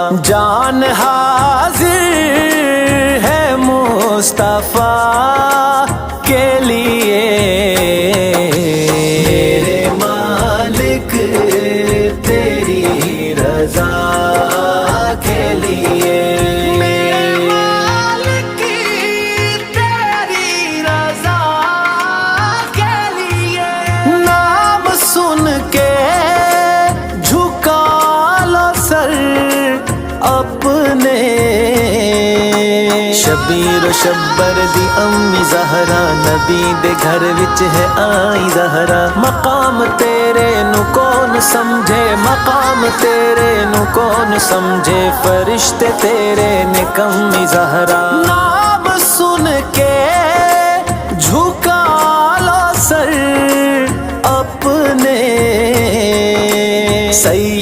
जान हाजिर है मुस्तफा के लिए, मेरे मालिक तेरी रजा के लिए, मेरे मालिक तेरी रजा के लिए। नाम सुन के झुका लो सर अपने, शबीर शब्बर दी अम्मी ज़हरा, नबी दे घर विच है आई ज़हरा। मकाम तेरे नु कौन समझे, मकाम तेरे नु कौन समझे, फरिश्ते तेरे ने कम्मी ज़हरा। नाम सुन के झुका लो सर अपने, सही